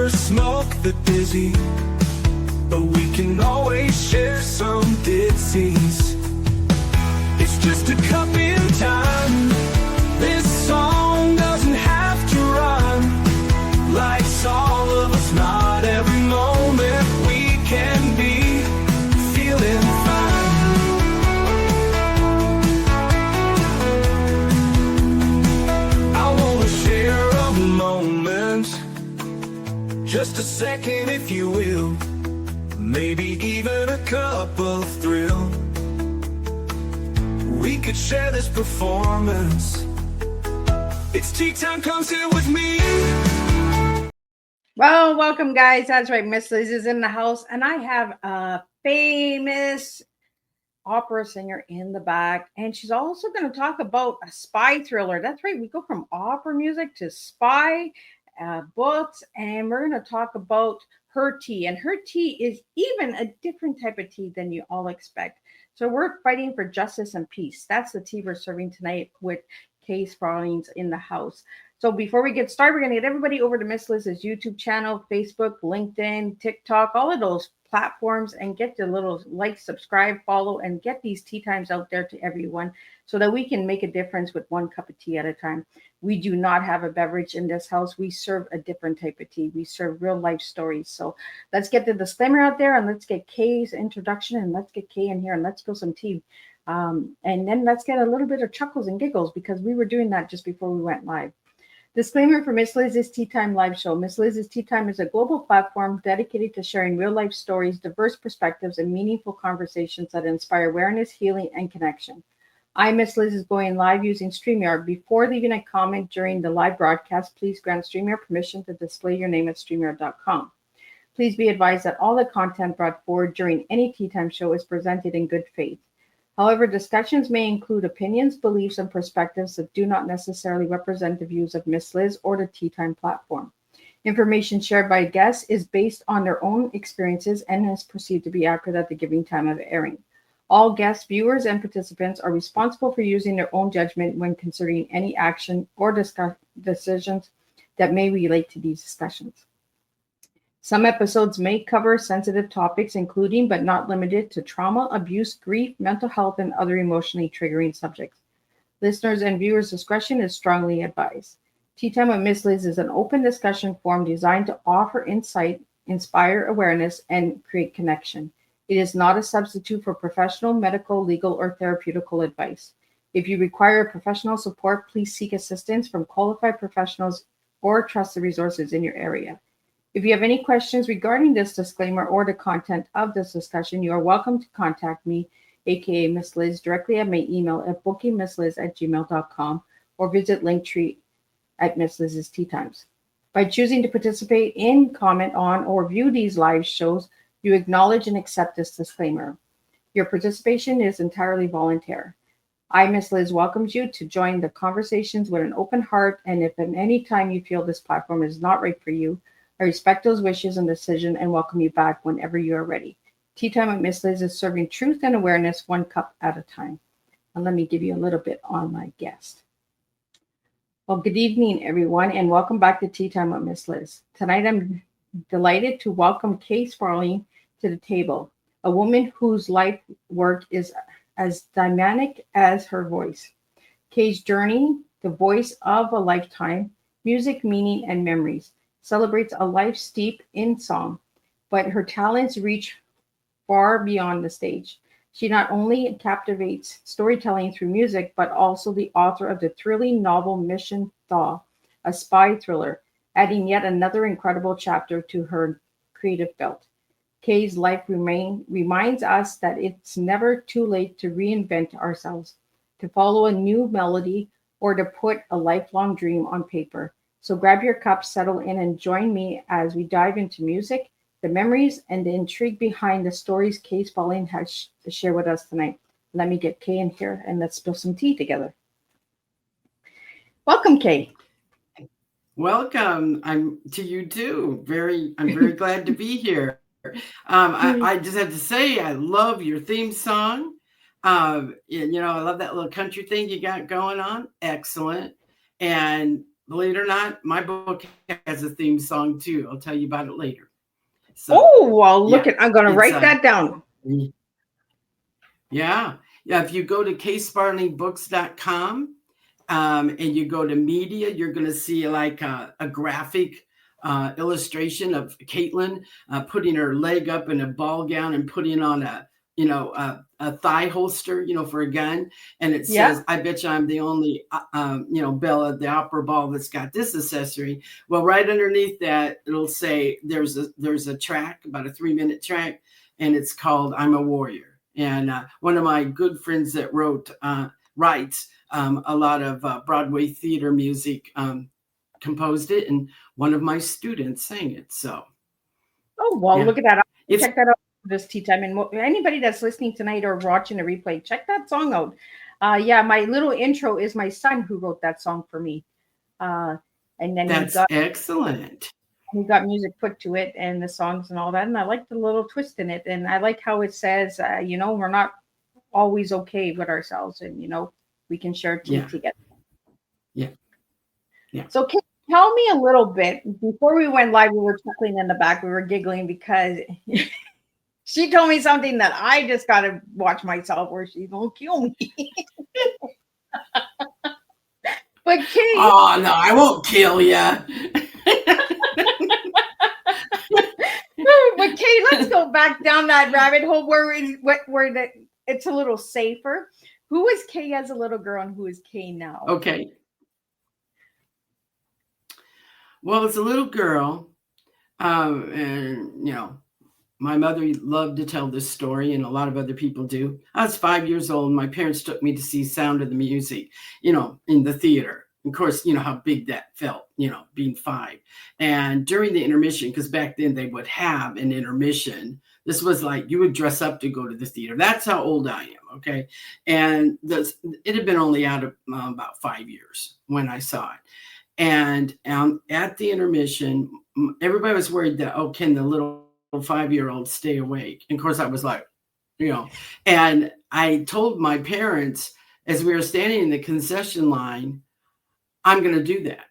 never smoke the dizzy, but we can always share some disease. It's just a cup in time. This song doesn't have to run. Life's all of us, not every moment we can be feeling fine. I wanna share a moment, just a second if you will, maybe even a cup of thrill. We could share this performance. It's tea time, come sit with me. Well, welcome, guys. That's right. Miss Liz is in the house, and I have a famous opera singer in the back, and she's also going to talk about a spy thriller. That's right. We go from opera music to spy books, and we're going to talk about her tea. And her tea is even a different type of tea than you all expect. So we're fighting for justice and peace. That's the tea we're serving tonight with Kay Sparling's in the house. So before we get started, we're going to get everybody over to Miss Liz's YouTube channel, Facebook, LinkedIn, TikTok, all of those platforms, and get the little like, subscribe, follow, and get these tea times out there to everyone so that we can make a difference with one cup of tea at a time. We do not have a beverage in this house. We serve a different type of tea. We serve real life stories. So let's get the disclaimer out there and let's get Kay's introduction and let's get Kay in here and let's spill some tea. And then let's get a little bit of chuckles and giggles because we were doing that just before we went live. Disclaimer for Miss Liz's Tea Time live show. Miss Liz's Tea Time is a global platform dedicated to sharing real life stories, diverse perspectives, and meaningful conversations that inspire awareness, healing, and connection. I, Miss Liz, is going live using StreamYard. Before leaving a comment during the live broadcast, please grant StreamYard permission to display your name at StreamYard.com. Please be advised that all the content brought forward during any Tea Time show is presented in good faith. However, discussions may include opinions, beliefs, and perspectives that do not necessarily represent the views of Miss Liz or the Tea Time platform. Information shared by guests is based on their own experiences and is perceived to be accurate at the given time of airing. All guests, viewers, and participants are responsible for using their own judgment when considering any action or decisions that may relate to these discussions. Some episodes may cover sensitive topics, including but not limited to trauma, abuse, grief, mental health, and other emotionally triggering subjects. Listeners' and viewers' discretion is strongly advised. Tea Time with Miss Liz is an open discussion forum designed to offer insight, inspire awareness, and create connection. It is not a substitute for professional, medical, legal, or therapeutical advice. If you require professional support, please seek assistance from qualified professionals or trusted resources in your area. If you have any questions regarding this disclaimer or the content of this discussion, you are welcome to contact me, aka Miss Liz, directly at my email at bookingmissliz@gmail.com or visit Linktree at Miss Liz's Tea Times. By choosing to participate in, comment on, or view these live shows, you acknowledge and accept this disclaimer. Your participation is entirely voluntary. I, Miss Liz, welcomes you to join the conversations with an open heart, and if at any time you feel this platform is not right for you, I respect those wishes and decision and welcome you back whenever you are ready. Tea Time with Miss Liz is serving truth and awareness one cup at a time. And let me give you a little bit on my guest. Well, good evening, everyone, and welcome back to Tea Time with Miss Liz. Tonight, I'm delighted to welcome Kay Sparling to the table, a woman whose life work is as dynamic as her voice. Kay's journey, the voice of a lifetime, music, meaning, and memories, celebrates a life steeped in song, but her talents reach far beyond the stage. She not only captivates storytelling through music, but also the author of the thrilling novel Mission Thaw, a spy thriller, adding yet another incredible chapter to her creative belt. Kay's life reminds us that it's never too late to reinvent ourselves, to follow a new melody, or to put a lifelong dream on paper. So grab your cup, settle in, and join me as we dive into music, the memories, and the intrigue behind the stories Kay Sparling has to share with us tonight. Let me get Kay in here and let's spill some tea together. Welcome, Kay. Welcome. I'm to you too. I'm very glad to be here. I just have to say, I love your theme song. I love that little country thing you got going on. Excellent. And believe it or not, my book has a theme song too. I'll tell you about it later. So, Oh, well, look yeah, at, I'm going to it's write that down. yeah. If you go to ksparlingbooks.com and you go to media, you're going to see like a graphic illustration of Caitlin putting her leg up in a ball gown and putting on a thigh holster, for a gun. And it Yeah. says, I bet you I'm the only, belle at the opera ball that's got this accessory. Well, right underneath that, it'll say there's a track, about a 3-minute track, and it's called I'm a Warrior. And one of my good friends that writes a lot of Broadway theater music composed it, and one of my students sang it. So, oh, well, yeah. Look at that. I'll check that out this tea time. And anybody that's listening tonight or watching a replay, check that song out. Yeah, my little intro is my son who wrote that song for me. And then that's excellent. He got music put to it and the songs and all that. And I like the little twist in it. And I like how it says, we're not always okay with ourselves, and, we can share tea together. Yeah. So can you tell me a little bit, before we went live, we were chuckling in the back, we were giggling because she told me something that I just got to watch myself, where she's going to kill me. But Kate. Oh, no, I won't kill you. But Kate, let's go back down that rabbit hole where it's a little safer. Who was Kay as a little girl and who is Kay now? Okay. Well, as a little girl, and my mother loved to tell this story, and a lot of other people do. I was 5 years old, and my parents took me to see Sound of the Music, in the theater. Of course, how big that felt, being 5. And during the intermission, because back then they would have an intermission. This was like you would dress up to go to the theater. That's how old I am, okay? And it had been only out of about 5 years when I saw it. And at the intermission, everybody was worried that, can the little 5-year-old stay awake? And of course, I was like, and I told my parents as we were standing in the concession line, I'm going to do that.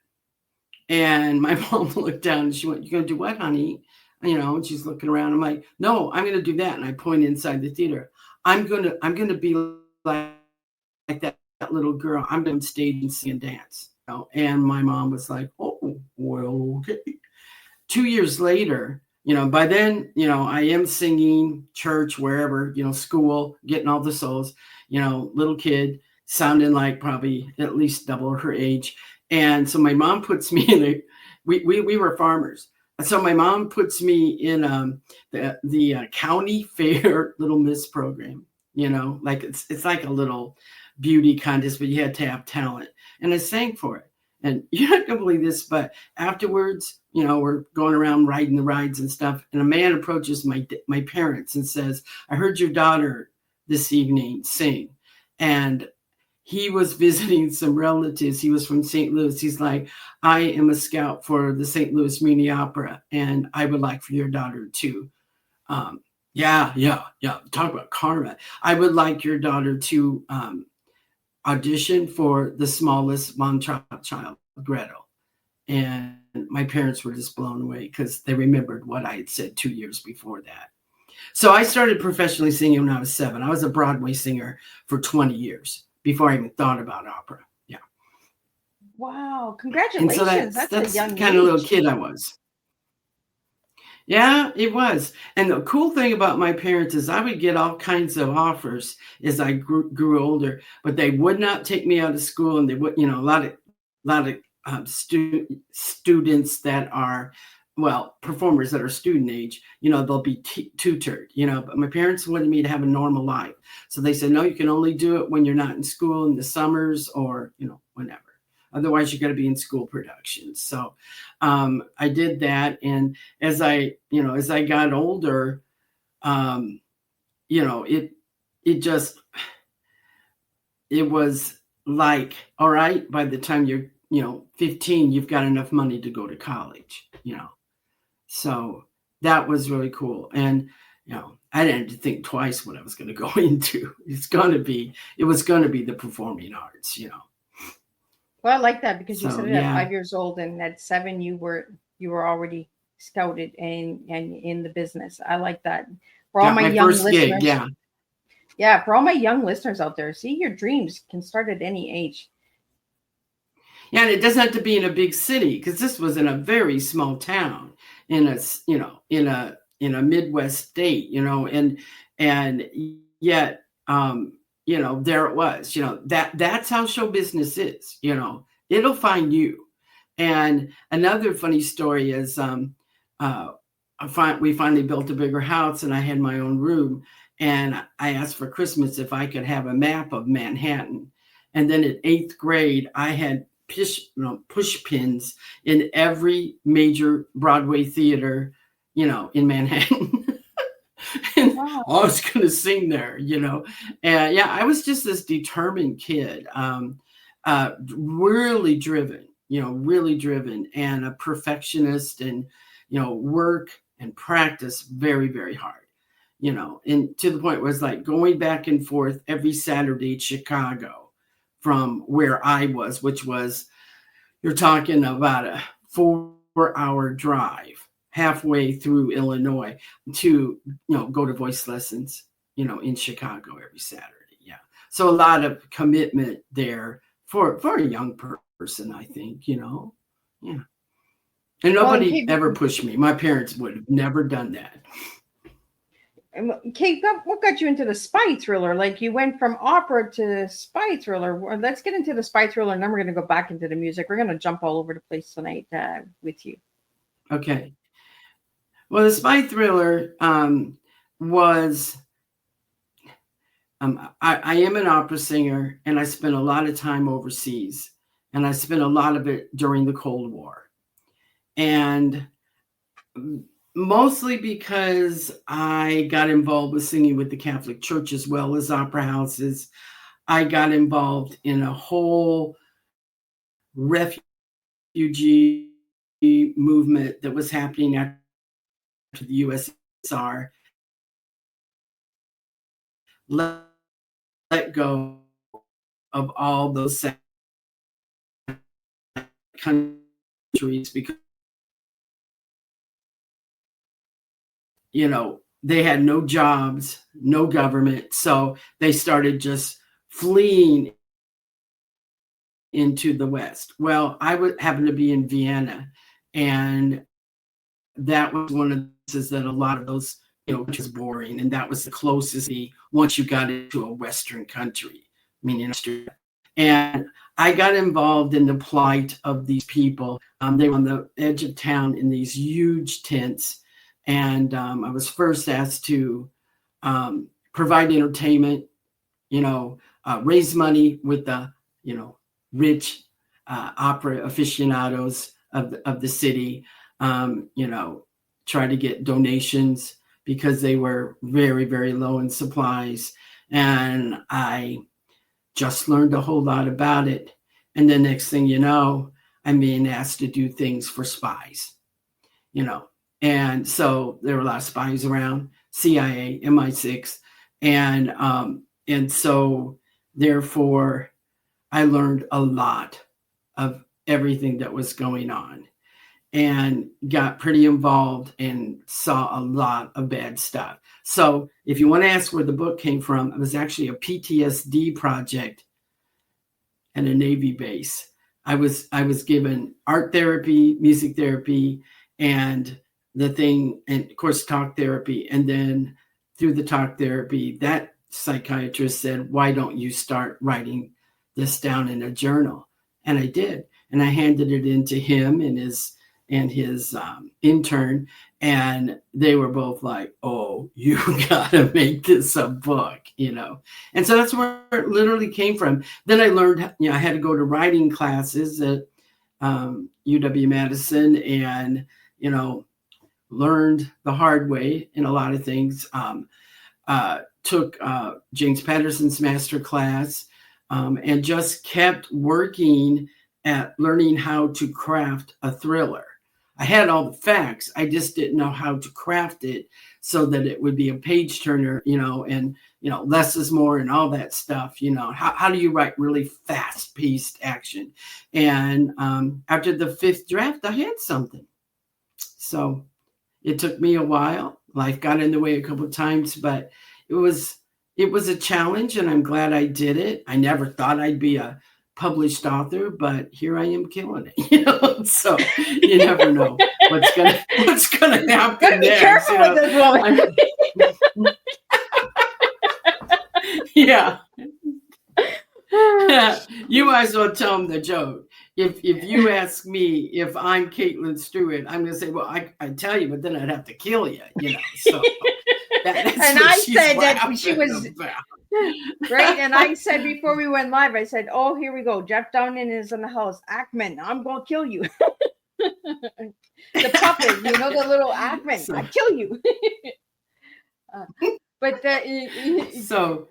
And my mom looked down and she went, "You going to do what, honey?" And she's looking around. I'm like, "No, I'm going to do that." And I point inside the theater. I'm going to be like that little girl. I'm going to stage and sing and dance. And my mom was like, "Oh, well, okay." 2 years later, by then, I am singing church, wherever, school, getting all the souls, little kid, sounding like probably at least double her age. And so my mom puts me in we were farmers. So my mom puts me in the county fair Little Miss program, like it's like a little beauty contest, but you had to have talent. And I sang for it. And you're not going to believe this, but afterwards, we're going around riding the rides and stuff. And a man approaches my parents and says, "I heard your daughter this evening sing." And he was visiting some relatives. He was from St. Louis. He's like, "I am a scout for the St. Louis Muni Opera, and I would like for your daughter to, yeah. Talk about karma. I would like your daughter to audition for the smallest Von Trapp child, Gretel." And my parents were just blown away because they remembered what I had said 2 years before that. So I started professionally singing when I was 7. I was a Broadway singer for 20 years before I even thought about opera. Yeah. Wow. Congratulations. And so that's a young the kind of little age. kid I was. Yeah, it was. And the cool thing about my parents is I would get all kinds of offers as I grew older, but they would not take me out of school. And they would, a lot of students that are, performers that are student age, they'll be tutored, but my parents wanted me to have a normal life. So they said, "No, you can only do it when you're not in school in the summers or, whenever. Otherwise, you got to be in school productions." So I did that. And as I got older, it was like, all right, by the time you're, 15, you've got enough money to go to college, So that was really cool. And, I didn't think twice what I was going to go into. It was going to be the performing arts, Well, I like that because you So said it at yeah, 5 years old, and at 7 you were already scouted and in the business. I like that. For all got my my young first gig. listeners, Yeah. yeah, for all my young listeners out there, see, your dreams can start at any age. Yeah, and it doesn't have to be in a big city because this was in a very small town in a in a Midwest state, and yet there it was, that's how show business is, it'll find you. And another funny story is uh we finally built a bigger house and I had my own room, and I asked for Christmas if I could have a map of Manhattan. And then in 8th grade, I had push pins in every major Broadway theater, in Manhattan. And I Wow. was going to sing there. And yeah, I was just this determined kid, really driven and a perfectionist, and, work and practice very, very hard, and to the point where it's like going back and forth every Saturday to Chicago from where I was, which was, you're talking about a 4-hour drive halfway through Illinois to, go to voice lessons, in Chicago every Saturday. Yeah. So a lot of commitment there for a young person, I think, Yeah. And Well, and nobody Kate, ever pushed me. My parents would have never done that. Kate, what got you into the spy thriller? Like you went from opera to spy thriller. Well, let's get into the spy thriller, and then we're going to go back into the music. We're going to jump all over the place tonight with you. Okay. Well, the spy thriller was I am an opera singer, and I spent a lot of time overseas, and I spent a lot of it during the Cold War. And mostly because I got involved with singing with the Catholic Church as well as opera houses. I got involved in a whole refugee movement that was happening after the USSR let go of all those countries because, they had no jobs, no government. So they started just fleeing into the West. Well, I would happen to be in Vienna, and that was one of the places that a lot of those, was boring, and that was the closest once you got into a Western country, meaning Austria. And I got involved in the plight of these people. They were on the edge of town in these huge tents, and I was first asked to provide entertainment, raise money with the, rich opera aficionados of the city, try to get donations because they were very, very low in supplies. And I just learned a whole lot about it. And the next thing you know, I'm being asked to do things for spies, And so there were a lot of spies around, CIA, MI6. And so therefore, I learned a lot of everything that was going on and got pretty involved and saw a lot of bad stuff. So if you want to ask where the book came from, it was actually a PTSD project at a Navy base. I was given art therapy, music therapy, and of course, talk therapy. And then through the talk therapy, that psychiatrist said, why don't you start writing this down in a journal? And I did. And I handed it in to him and his intern, and they were both like, oh, you gotta make this a book, And so that's where it literally came from. Then I learned, I had to go to writing classes at UW-Madison, and, learned the hard way in a lot of things. Took James Patterson's master class, and just kept working at learning how to craft a thriller. I had all the facts. I just didn't know how to craft it so that it would be a page turner, and, less is more and all that stuff. How do you write really fast paced action? And after the 5th draft, I had something. So it took me a while. Life got in the way a couple of times, but it was a challenge, and I'm glad I did it. I never thought I'd be a published author, but here I am killing it. So you never know what's gonna happen Be next. careful with this woman. Yeah. You might as well tell them the joke. If you ask me if I'm Caitlin Stewart, I'm going to say, well, I tell you, but then I'd have to kill you, So that's and what I she's said that she laughing was about. right. And I said before we went live, I said, "Oh, here we go. Jeff Downing is in the house. Ackman, I'm going to kill you." The puppet, the little Ackman. I kill you. But so,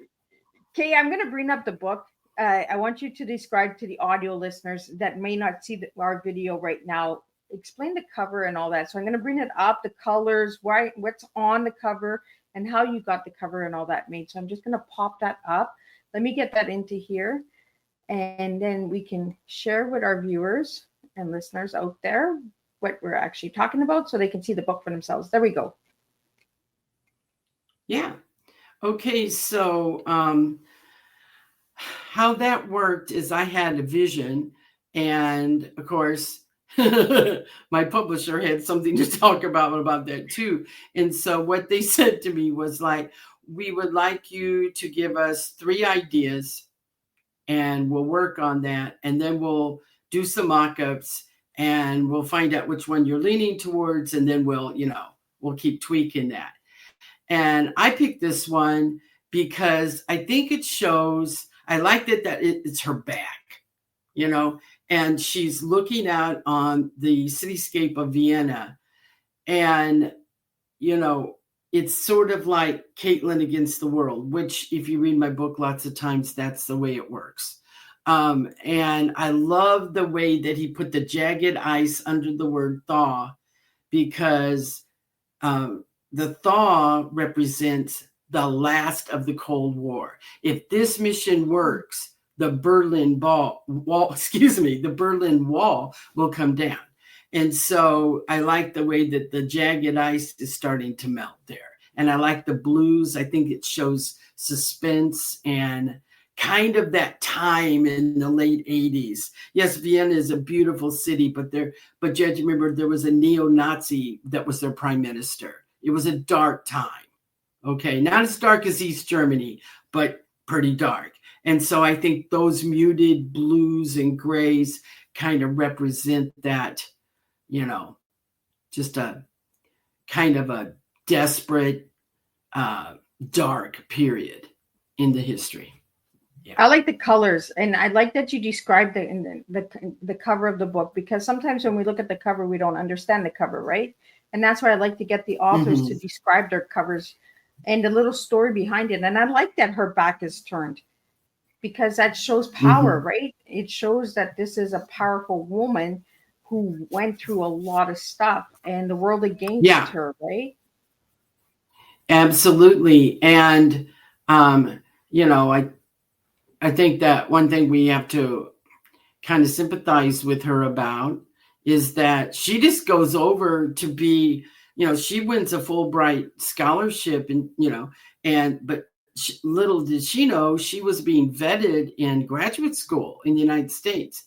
Kay, I'm going to bring up the book. I want you to describe to the audio listeners that may not see our video right now. Explain the cover and all that. So I'm going to bring it up, the colors, what's on the cover, and how you got the cover and all that made. So I'm just going to pop that up. Let me get that into here, and then we can share with our viewers and listeners out there what we're actually talking about so they can see the book for themselves. There we go. Yeah. Okay. So how that worked is I had a vision, and of course, my publisher had something to talk about that too. And so what they said to me was like, we would like you to give us 3 ideas, and we'll work on that. And then we'll do some mock-ups, and we'll find out which one you're leaning towards. And then we'll keep tweaking that. And I picked this one because I think it shows, I liked it that it's her back, and she's looking out on the cityscape of Vienna. And, it's sort of like Caitlin against the world, which if you read my book lots of times, that's the way it works. And I love the way that he put the jagged ice under the word thaw, because the thaw represents the last of the Cold War. If this mission works, the Berlin Wall will come down. And so I like the way that the jagged ice is starting to melt there. And I like the blues. I think it shows suspense and kind of that time in the late 80s. Yes, Vienna is a beautiful city, but you have to remember there was a neo-Nazi that was their prime minister. It was a dark time. Okay, not as dark as East Germany, but pretty dark. And so I think those muted blues and grays kind of represent that, just a kind of a desperate, dark period in the history. Yeah. I like the colors, and I like that you described the cover of the book, because sometimes when we look at the cover, we don't understand the cover, right? And that's why I like to get the authors to describe their covers and the little story behind it. And I like that her back is turned, because that shows power, right? It shows that this is a powerful woman who went through a lot of stuff and the world against her, right? Absolutely. And, I think that one thing we have to kind of sympathize with her about is that she just goes over to be, she wins a Fulbright scholarship, and but little did she know she was being vetted in graduate school in the United States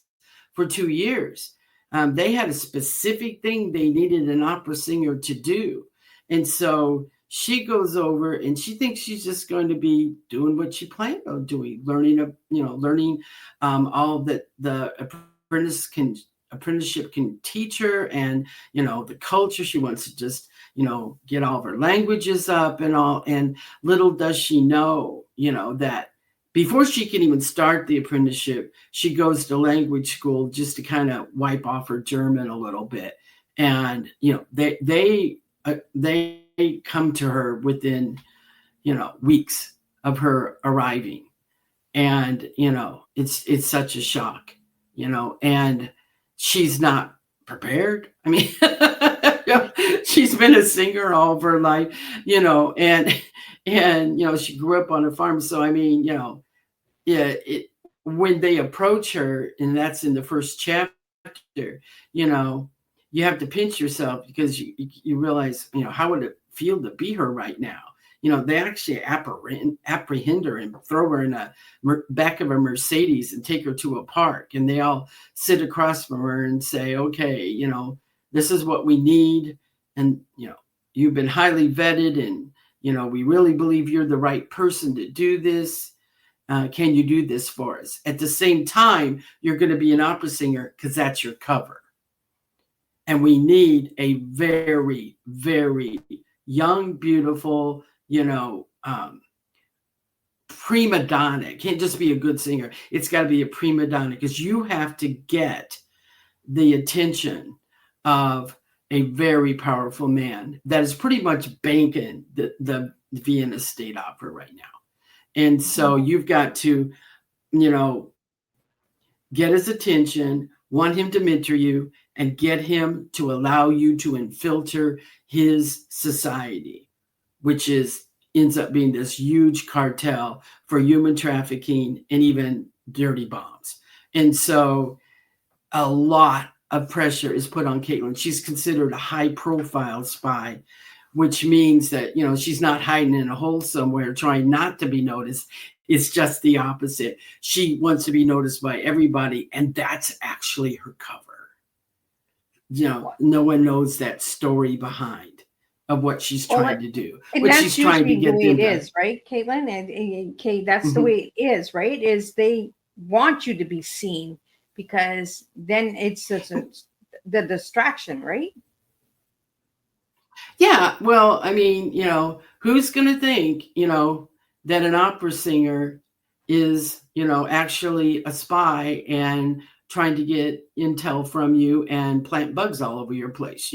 for 2 years. They had a specific thing they needed an opera singer to do. And so she goes over and she thinks she's just going to be doing what she planned on doing, learning all that the apprenticeship can teach her, and, the culture. She wants to just, get all of her languages up and all. And little does she know, that before she can even start the apprenticeship, she goes to language school just to kind of wipe off her German a little bit. And, they come to her within, weeks of her arriving. And, it's such a shock, and she's not prepared. I mean, she's been a singer all of her life, and she grew up on a farm. So I mean, yeah, when they approach her, and that's in the first chapter, you know, you have to pinch yourself because you realize, how would it feel to be her right now? They actually apprehend her and throw her in a back of a Mercedes and take her to a park. And they all sit across from her and say, okay, this is what we need. And, you've been highly vetted and, we really believe you're the right person to do this. Can you do this for us? At the same time, you're going to be an opera singer because that's your cover. And we need a very, very young, beautiful, prima donna. It can't just be a good singer. It's got to be a prima donna because you have to get the attention of a very powerful man that is pretty much banking the Vienna State Opera right now. And so you've got to, get his attention, want him to mentor you, and get him to allow you to infiltrate his society, which ends up being this huge cartel for human trafficking and even dirty bombs. And so a lot of pressure is put on Caitlin. She's considered a high-profile spy, which means that, she's not hiding in a hole somewhere trying not to be noticed. It's just the opposite. She wants to be noticed by everybody, and that's actually her cover. No one knows that story behind of what she's trying to do. And what that's she's trying to get usually the way them it to. is, right, Caitlin? And Kay, that's the way it is, right? Is they want you to be seen because then it's the distraction, right? Yeah, well, I mean, who's going to think, that an opera singer is, actually a spy and trying to get intel from you and plant bugs all over your place,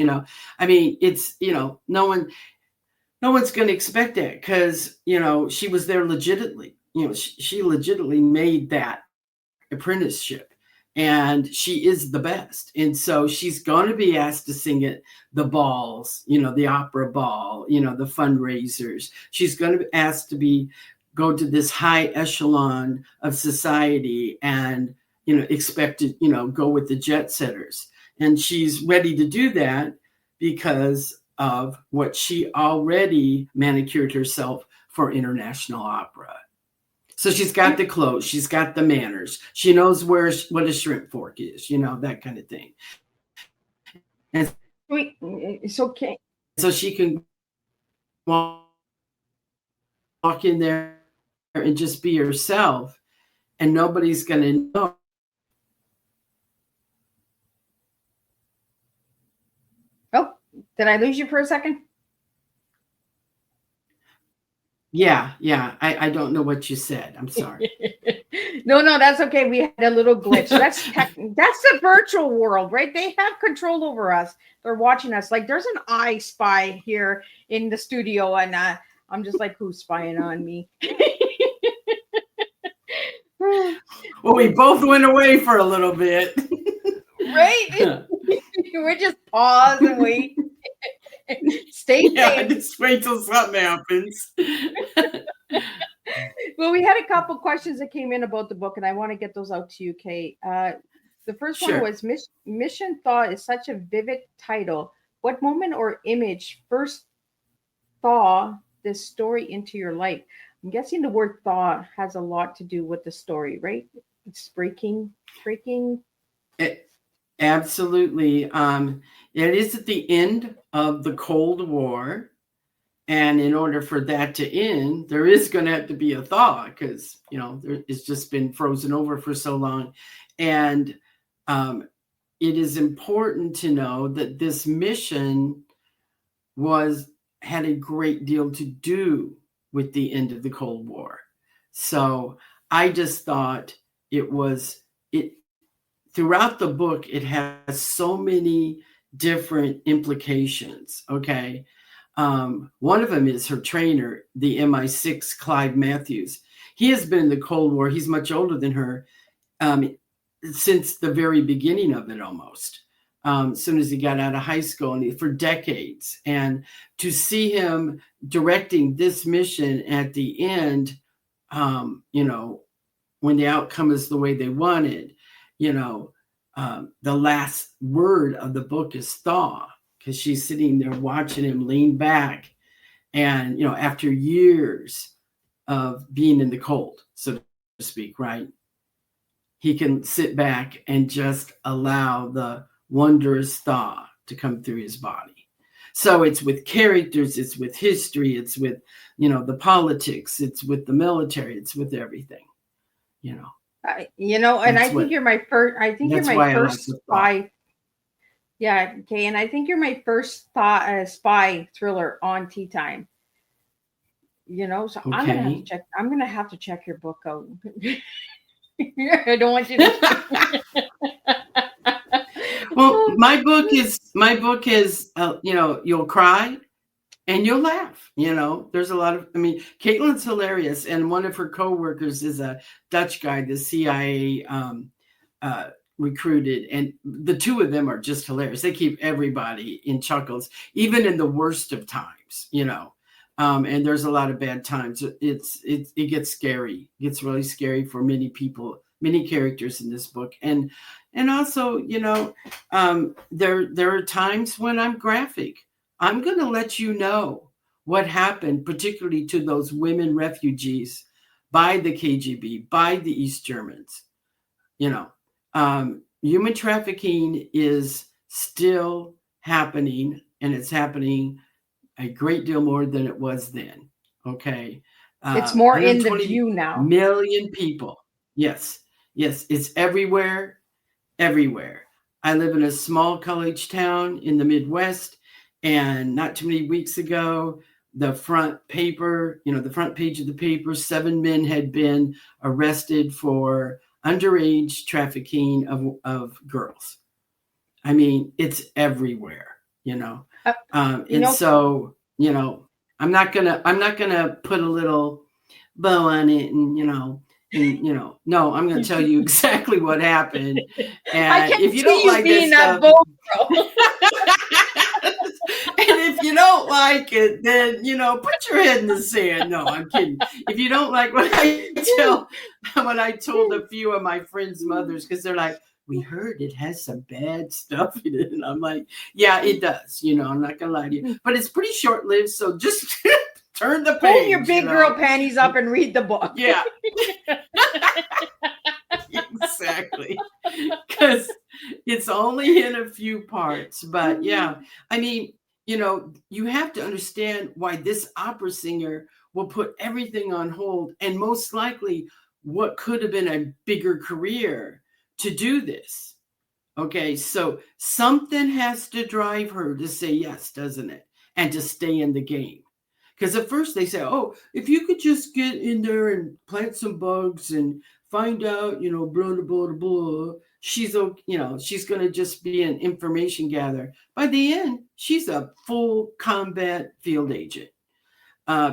I mean, it's, no one's going to expect that because, she was there legitimately, she legitimately made that apprenticeship. And she is the best. And so she's going to be asked to sing at the balls, the opera ball, the fundraisers. She's going to be asked to go to this high echelon of society and, expect to, go with the jet setters. And she's ready to do that because of what she already manicured herself for international opera. So she's got the clothes, she's got the manners, she knows what a shrimp fork is, that kind of thing. And so she can walk in there and just be herself, and nobody's going to know. Oh, did I lose you for a second? Yeah. I don't know what you said. I'm sorry. No, that's okay. We had a little glitch. That's the virtual world, right? They have control over us. They're watching us. Like there's an eye spy here in the studio, and I'm just like, who's spying on me? Well, we both went away for a little bit. Right? We're just pause and wait. Stay safe. Just wait till something happens. Well, we had a couple questions that came in about the book, and I want to get those out to you, Kay. The first one was Mission Thaw is such a vivid title. What moment or image first thaw this story into your life? I'm guessing the word thaw has a lot to do with the story, right? It's breaking. Absolutely. It is at the end of the Cold War. And in order for that to end, there is going to have to be a thaw because, it's just been frozen over for so long. And it is important to know that this mission had a great deal to do with the end of the Cold War. So I just thought throughout the book, it has so many different implications. Okay. One of them is her trainer, the MI6 Clive Matthews. He has been in the Cold War. He's much older than her since the very beginning of it almost. as soon as he got out of high school, and for decades. And to see him directing this mission at the end, when the outcome is the way they wanted, the last word of the book is thaw, because she's sitting there watching him lean back. And, after years of being in the cold, so to speak, right? He can sit back and just allow the wondrous thaw to come through his body. So it's with characters, it's with history, it's with, the politics, it's with the military, it's with everything, and I think you're my first. I think you're my first spy. Yeah, okay, and I think you're my first spy thriller on Tea Time. So Okay. I'm gonna have to check your book out. I don't want you to. Well, my book is, you'll cry and you'll laugh. There's a lot of, Caitlin's hilarious. And one of her coworkers is a Dutch guy, the CIA recruited. And the two of them are just hilarious. They keep everybody in chuckles, even in the worst of times, and there's a lot of bad times. It gets scary. It gets really scary for many people, many characters in this book. And also, there are times when I'm graphic. I'm going to let you know what happened, particularly to those women refugees by the KGB, by the East Germans. Human trafficking is still happening, and it's happening a great deal more than it was then. Okay. It's more in the view now. Million people. Yes. It's everywhere. I live in a small college town in the Midwest, and not too many weeks ago, the front page of the paper, 7 men had been arrested for underage trafficking of girls. It's everywhere, so, I'm not gonna put a little bow on it and, no, I'm going to tell you exactly what happened. And if you don't like this stuff, and if you don't like it, then, put your head in the sand. No, I'm kidding. If you don't like what I told a few of my friends' mothers, because they're like, we heard it has some bad stuff in it. And I'm like, yeah, it does. I'm not going to lie to you, but it's pretty short-lived. So just turn the page. Pull your big girl panties up and read the book. Yeah. Exactly. Because it's only in a few parts. But yeah, you have to understand why this opera singer will put everything on hold, and most likely what could have been a bigger career to do this. Okay, so something has to drive her to say yes, doesn't it? And to stay in the game. Because at first they say, oh, if you could just get in there and plant some bugs and find out, blah, blah, blah, blah, she's going to just be an information gatherer. By the end, she's a full combat field agent,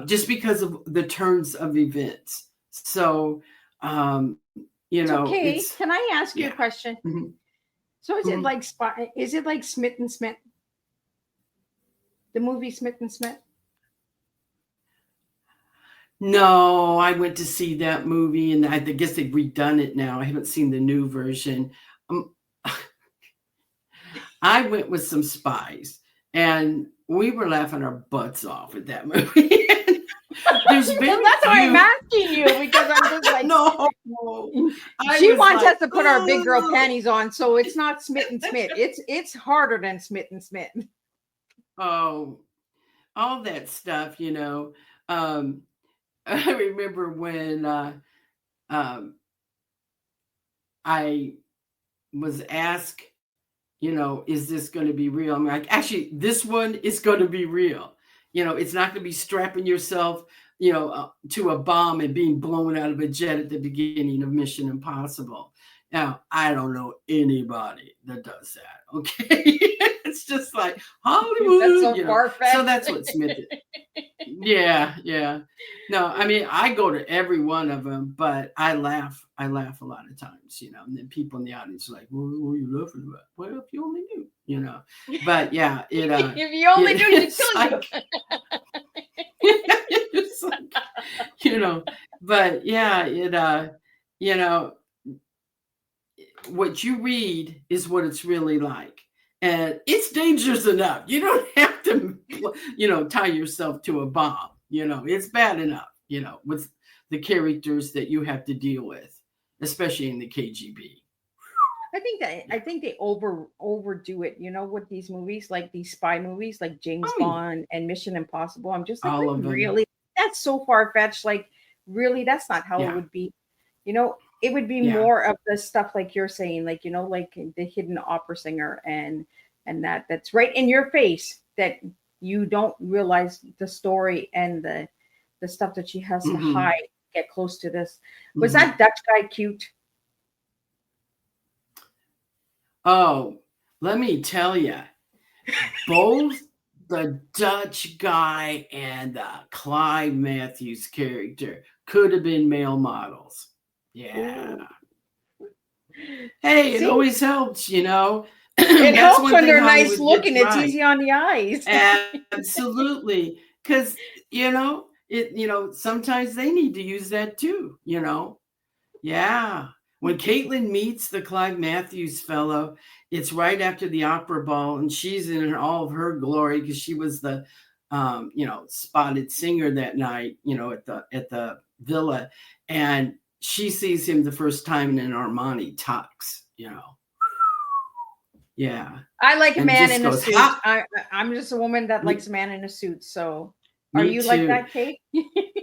just because of the turns of events. So, okay. Can I ask you a question? Mm-hmm. So is it like is it like Smith and Smith? The movie Smith and Smith? No, I went to see that movie, and I guess they've redone it now. I haven't seen the new version. I went with some spies, and we were laughing our butts off at that movie. There's very that's why I'm asking you, because I'm just like, no. She wants us to put our big girl panties on, so it's not Smith and Smith. It's harder than Smith and Smith. Oh, all that stuff, I remember when I was asked, is this going to be real? I'm like, actually, this one is going to be real. It's not going to be strapping yourself, to a bomb and being blown out of a jet at the beginning of Mission Impossible. Now, I don't know anybody that does that. Okay. It's just like Hollywood. That's so far-fetched. So that's what Smith is. Yeah, yeah. No, I mean, I go to every one of them, but I laugh. I laugh a lot of times, and then people in the audience are like, what are you laughing about? Well, if you only knew. But yeah, If you only knew, she'd it's kill you. like, it's like, but yeah, you know, what you read is what it's really like. And it's dangerous enough. You don't have to, tie yourself to a bomb. It's bad enough, with the characters that you have to deal with, especially in the KGB. I Yeah. think they overdo it, with these movies, like these spy movies, like James Oh, yeah. Bond and Mission Impossible. I'm just like, All like of them. really? That's so far fetched. Like, really, that's not how it Yeah. would be. It would be Yeah. more of the stuff like you're saying, like like the hidden opera singer and that's right in your face that you don't realize the story and the stuff that she has to Hmm. hide. Get close to this. Was Hmm. that Dutch guy cute? Oh, let me tell you, both the Dutch guy and the Clyde Matthews character could have been male models. Yeah. Ooh. Hey, it See, always helps. it That's helps one when thing they're nice Hollywood gets looking. It's right. easy on the eyes. Absolutely. Because, sometimes they need to use that too. Yeah. When Caitlin meets the Clive Matthews fellow, it's right after the opera ball, and she's in all of her glory because she was the spotted singer that night, at the villa. And she sees him the first time in an Armani tux. Yeah. I like a And man just in a goes, suit. ha, I'm just a woman that me, likes a man in a suit. So, are me you like too. that, Kate?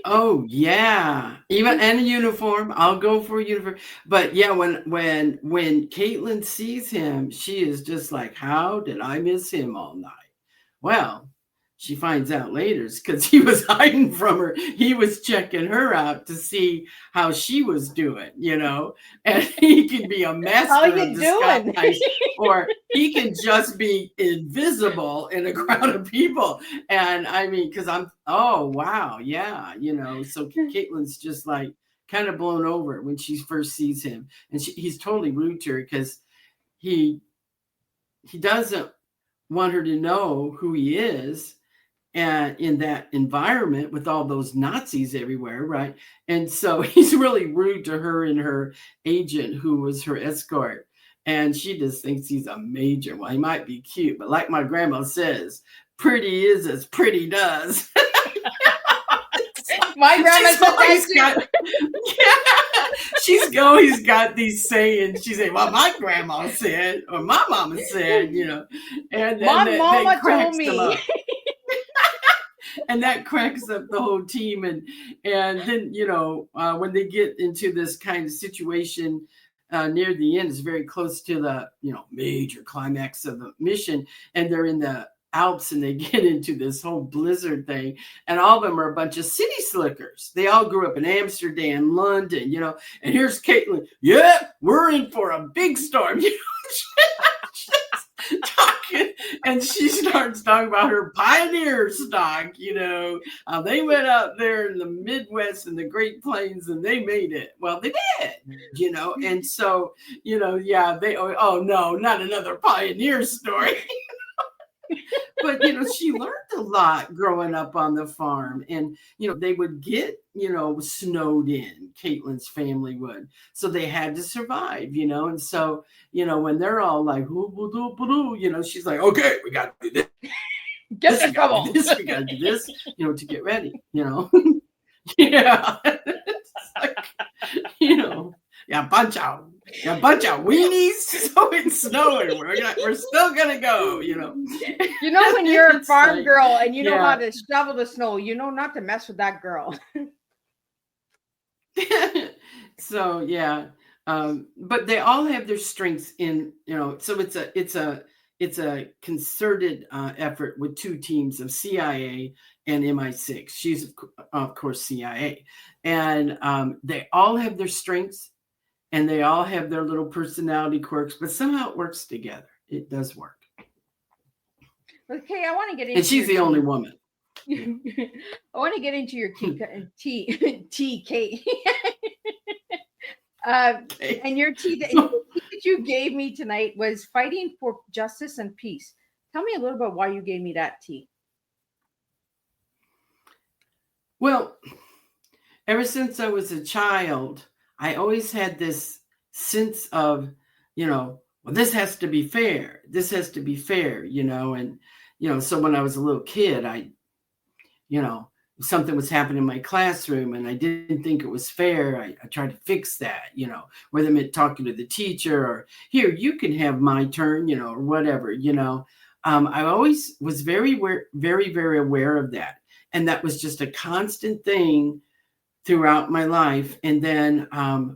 Oh yeah, even and a uniform. I'll go for a uniform. But yeah, when Caitlin sees him, she is just like, "How did I miss him all night?" Well, she finds out later because he was hiding from her. He was checking her out to see how she was doing. And he can be a How master of you doing? disguise, or he can just be invisible in a crowd of people. And I mean, because oh, wow, yeah. So Caitlin's just like kind of blown over when she first sees him. And he's totally rude to her because he doesn't want her to know who he is and in that environment with all those Nazis everywhere, right? And so he's really rude to her and her agent, who was her escort. And she just thinks he's a major. Well, he might be cute, but like my grandma says, pretty is as pretty does. My grandma She's said that always too. got, yeah, she's always got these sayings. She said, "Well, my grandma said, or my mama said," and My that mama told cracks them me. up. And that cracks up the whole team. And then when they get into this kind of situation near the end, it's very close to the major climax of the mission, and they're in the Alps and they get into this whole blizzard thing, and all of them are a bunch of city slickers. They all grew up in Amsterdam, London, and here's Caitlin. Yeah, we're in for a big storm. Talking, and she starts talking about her pioneer stock. They went out there in the Midwest and the Great Plains and they made it. Well, they did. And so yeah, they oh no, not another pioneer story. But she learned a lot growing up on the farm, and they would get snowed in. Caitlin's family would, so they had to survive. And so when they're all like, she's like, okay, we got to do this. Get We in got to trouble. do this. We got to do this. To get ready. Yeah. It's like, yeah, bunch out weenies. So it's snowing. We're still gonna go. When you're a It's farm like, girl and you know how yeah. to shovel the snow, you know not to mess with that girl. So yeah, but they all have their strengths in so it's a concerted effort with two teams of CIA and MI6. She's of course CIA, and they all have their strengths and they all have their little personality quirks, but somehow it works together. It does work. Okay, I want to get into And she's the only woman. I want to get into your TK. Okay. And your tea So, that you gave me tonight was fighting for justice and peace. Tell me a little bit why you gave me that tea. well, ever since I was a child, I always had this sense of, well, this has to be fair. This has to be fair, and so when I was a little kid, if something was happening in my classroom and I didn't think it was fair, I tried to fix that, whether it meant talking to the teacher or here, you can have my turn, or whatever, I always was very, very aware of that. And that was just a constant thing throughout my life. And then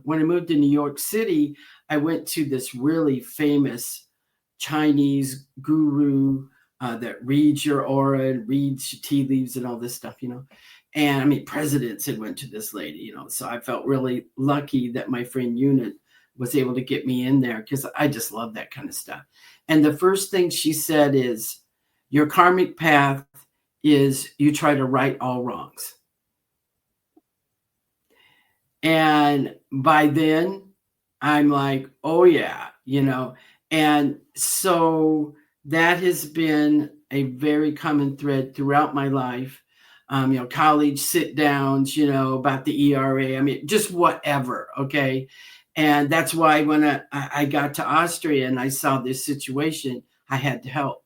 when I moved to New York City, I went to this really famous Chinese guru that reads your aura and reads your tea leaves and all this stuff, And I mean, presidents had went to this lady, So I felt really lucky that my friend Unit was able to get me in there because I just love that kind of stuff. And the first thing she said is, your karmic path is you try to right all wrongs. And by then, I'm like, oh, yeah, And so that has been a very common thread throughout my life. College sit downs, about the ERA. I mean, just whatever. Okay. And that's why when I got to Austria and I saw this situation, I had to help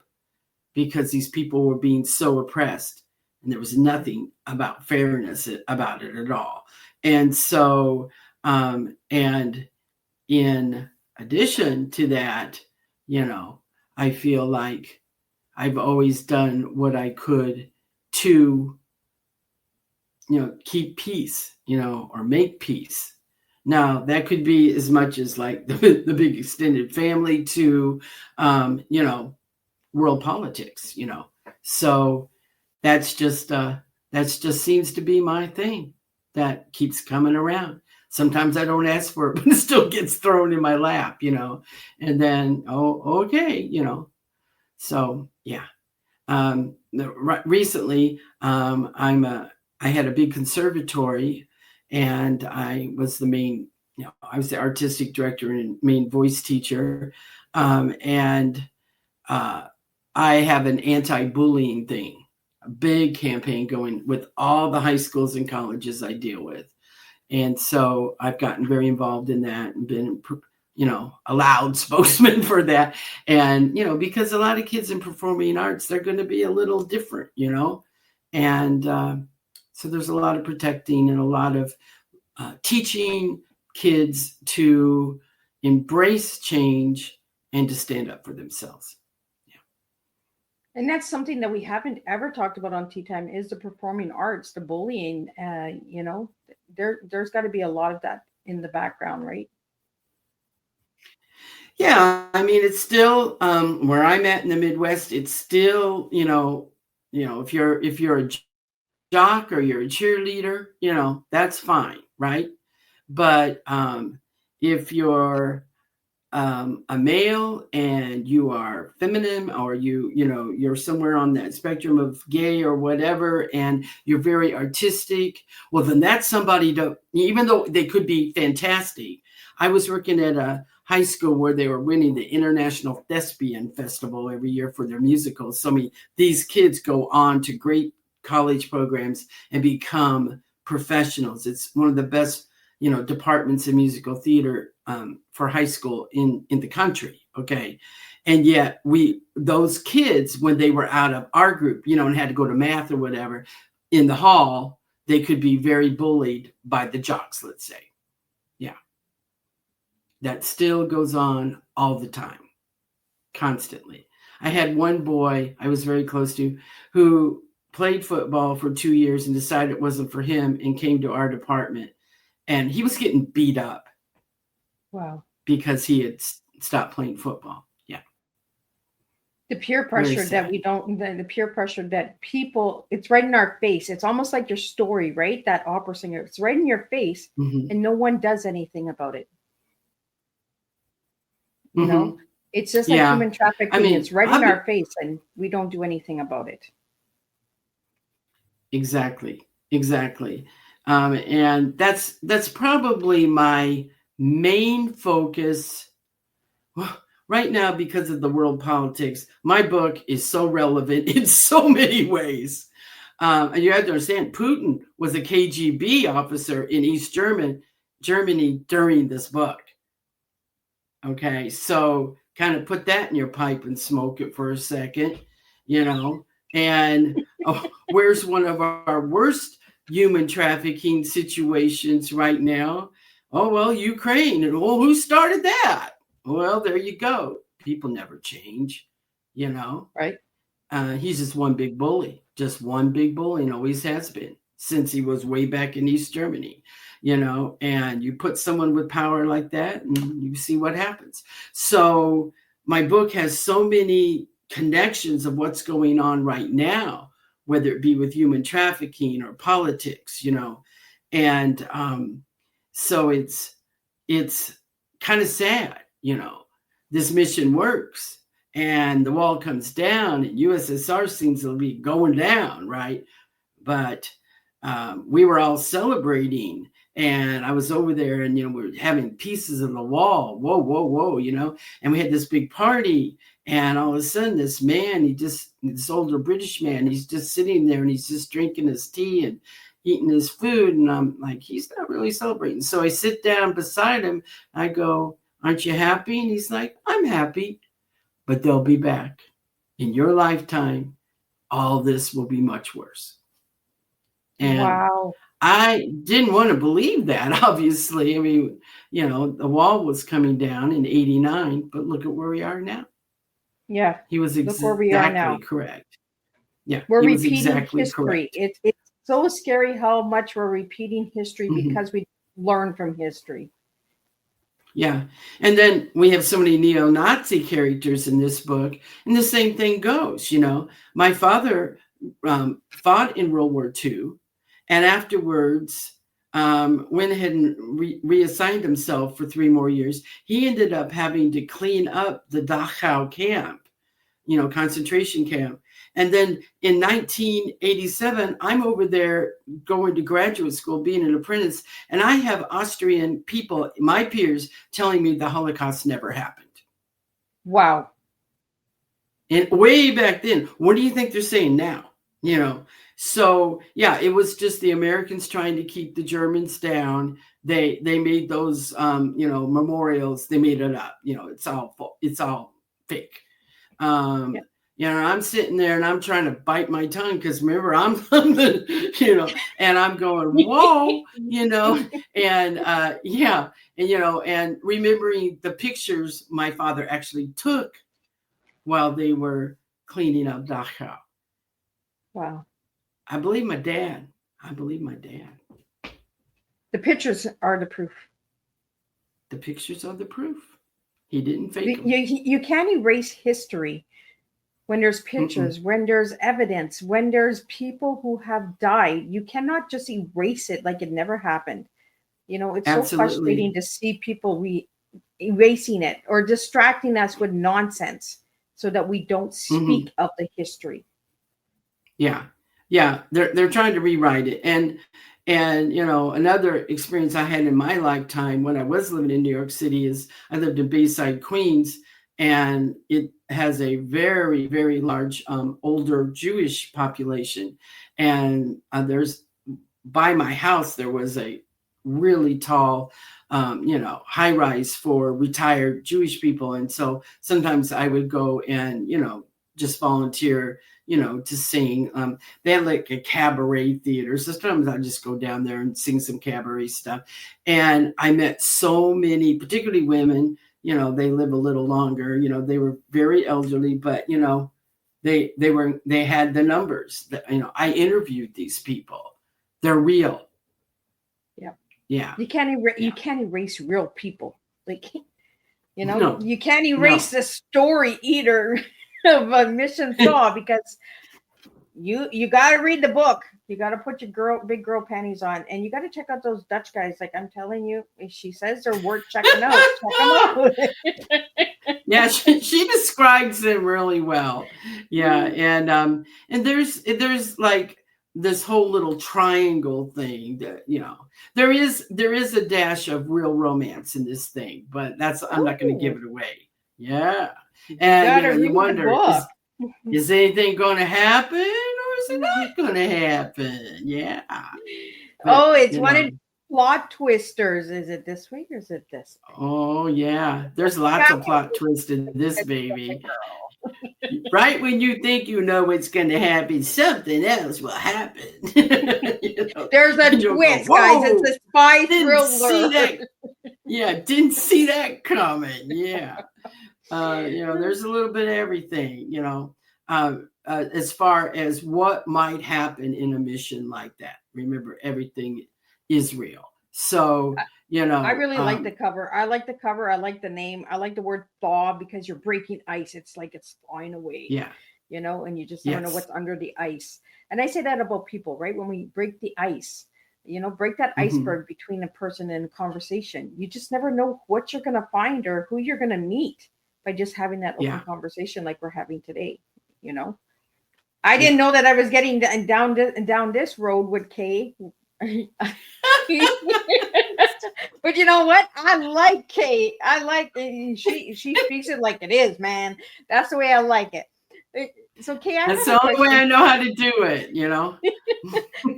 because these people were being so oppressed and there was nothing about fairness about it at all. And so, and in addition to that, I feel like I've always done what I could to, keep peace, or make peace. Now, that could be as much as like the big extended family to, world politics, So that's just seems to be my thing that keeps coming around. Sometimes I don't ask for it, but it still gets thrown in my lap, and then, oh, okay, So yeah. Recently, I had a big conservatory and I was the main, I was the artistic director and main voice teacher. And I have an anti-bullying thing, a big campaign going with all the high schools and colleges I deal with. And so I've gotten very involved in that and been, a loud spokesman for that. And, because a lot of kids in performing arts, they're going to be a little different, And so there's a lot of protecting and a lot of teaching kids to embrace change and to stand up for themselves. And that's something that we haven't ever talked about on Tea Time is the performing arts, the bullying. There's got to be a lot of that in the background, right? Yeah, I mean, it's still where I'm at in the Midwest. It's still, if you're a jock or you're a cheerleader, that's fine, right? But if you're a male and you are feminine or you're somewhere on that spectrum of gay or whatever and you're very artistic, well then that's somebody to, even though they could be fantastic. I was working at a high school where they were winning the International Thespian Festival every year for their musicals. So these kids go on to great college programs and become professionals. It's one of the best departments in musical theater for high school in the country. Okay. And yet those kids, when they were out of our group, and had to go to math or whatever in the hall, they could be very bullied by the jocks, let's say. Yeah. That still goes on all the time, constantly. I had one boy I was very close to who played football for 2 years and decided it wasn't for him and came to our department. And he was getting beat up. Wow. Because he had stopped playing football. Yeah. The peer pressure that the peer pressure that people, it's right in our face. It's almost like your story, right? That opera singer, it's right in your face and no one does anything about it. You know, it's just like human trafficking. I mean, it's right in our face and we don't do anything about it. Exactly. Exactly. And that's probably my main focus. Well, right now, because of the world politics, my book is so relevant in so many ways. And you have to understand, Putin was a KGB officer in East Germany during this book. Okay, so kind of put that in your pipe and smoke it for a second, you know. And where's one of our worst human trafficking situations right now? Oh, well, Ukraine. And well, who started that? Well, there you go. People never change, you know. Right. He's just one big bully, just one big bully, and always has been since he was way back in East Germany, you know. And you put someone with power like that, and you see what happens. So my book has so many connections of what's going on right now, whether it be with human trafficking or politics, you know. And so it's kind of sad, you know. This mission works and the wall comes down and USSR seems to be going down, right? But we were all celebrating and I was over there and, you know, we were having pieces of the wall. Whoa, whoa, whoa, you know, and we had this big party and all of a sudden this man, this older British man, he's just sitting there and he's just drinking his tea and eating his food. And I'm like, he's not really celebrating. So I sit down beside him. I go, aren't you happy? And he's like, I'm happy. But they'll be back. In your lifetime, all this will be much worse. And Wow. I didn't want to believe that, obviously. I mean, you know, the wall was coming down in 89, but look at where we are now. Yeah. He was Look where we are now. exactly correct. Yeah, We're he was repeating exactly history. correct. It's so scary how much we're repeating history Mhm. because we learn from history. Yeah. And then we have so many neo-Nazi characters in this book. And the same thing goes, you know. My father fought in World War II. And afterwards, went ahead and reassigned himself for 3 more years. He ended up having to clean up the Dachau camp, you know, concentration camp. And then in 1987, I'm over there going to graduate school, being an apprentice, and I have Austrian people, my peers, telling me the Holocaust never happened. Wow. And way back then, what do you think they're saying now? You know, so yeah, it was just the Americans trying to keep the Germans down. They made those, you know, memorials. They made it up. You know, it's all fake. Yeah. You know, I'm sitting there and I'm trying to bite my tongue because remember, I'm the, you know, and I'm going, whoa, you know, and yeah, and you know, and remembering the pictures my father actually took while they were cleaning up Dachau. Wow. I believe my dad. The pictures are the proof. The pictures are the proof. He didn't fake them. You can't erase history when there's pictures, when there's evidence, when there's people who have died. You cannot just erase it like it never happened. You know, it's so frustrating to see people erasing it or distracting us with nonsense so that we don't speak of the history. Yeah. They're trying to rewrite it. And you know, another experience I had in my lifetime when I was living in New York City is I lived in Bayside, Queens, and it has a very, very large older Jewish population. And there's by my house, there was a really tall, you know, high rise for retired Jewish people. And so sometimes I would go and, you know, just volunteer, you know, to sing. They had like a cabaret theater. So sometimes I just go down there and sing some cabaret stuff. And I met so many, particularly women, you know, they live a little longer, you know, they were very elderly, but, you know, they had the numbers that, you know, I interviewed these people. They're real. Yeah. Yeah. You can't erase real people. Like, you know, you can't erase the story either of a Mission Saw because you got to read the book. You got to put your big girl panties on, and you got to check out those Dutch guys. Like I'm telling you, if she says they're worth checking out. Check them out. Yeah, she describes them really well. Yeah, and there's like this whole little triangle thing that, there is a dash of real romance in this thing, but I'm not going to give Oh, it away. Yeah. you And gotta you read the wonder, book. is anything going to happen or is it not going to happen? Yeah. But Oh, it's one of plot twisters. Is it this way or is it this way? oh yeah, there's lots Yeah, of plot twists in this it's a baby. girl. Right when you think you know what's going to happen, something else will happen. There's a And you'll go, twist, guys. It's whoa, a spy didn't see thriller. that. Yeah, didn't see that coming. Yeah. There's a little bit of everything, as far as what might happen in a mission like that. Remember, everything is real. So, I really like the cover. I like the cover. I like the name. I like the word thaw because you're breaking ice. It's like it's thawing away. yeah, And you just never know yes, what's under the ice. And I say that about people, right? When we break the ice, break that hmm, iceberg between a person and a conversation. You just never know what you're going to find or who you're going to meet by just having that open yeah, conversation like we're having today. You know, I didn't yeah. know that I was getting down this road with Kay. But you know what? I like Kate. I like she speaks it like it is, man. That's the way I like it. So Kay, I That's have a the only way I question. know how to do it.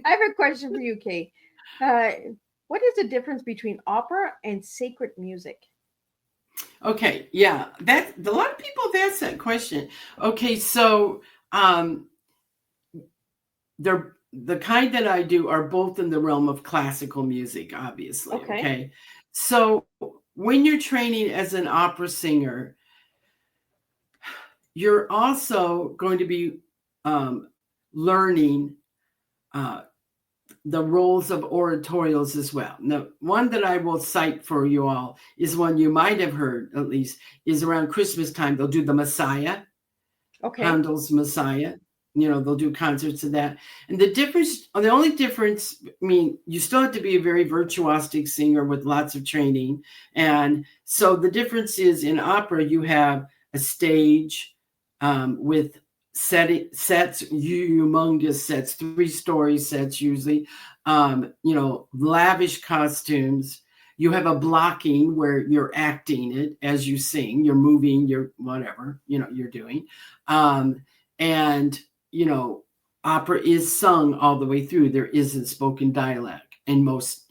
I have a question for you, Kay. Uh, what is the difference between opera and sacred music? Okay, yeah, that a lot of people have asked that question. Okay, so um, they're the kind that I do are both in the realm of classical music, obviously. Okay. Okay, so when you're training as an opera singer, you're also going to be um, learning uh, the roles of oratorials as well. Now, one that I will cite for you all is one you might have heard, at least, is around Christmas time. They'll do the Messiah, Okay. Handel's Messiah. They'll do concerts of that. And the only difference, I mean, you still have to be a very virtuosic singer with lots of training. And so the difference is in opera, you have a stage with sets, humongous sets, 3-story sets usually, lavish costumes. You have a blocking where you're acting it as you sing, you're moving, you're whatever, you're doing. And opera is sung all the way through. There isn't spoken dialect in most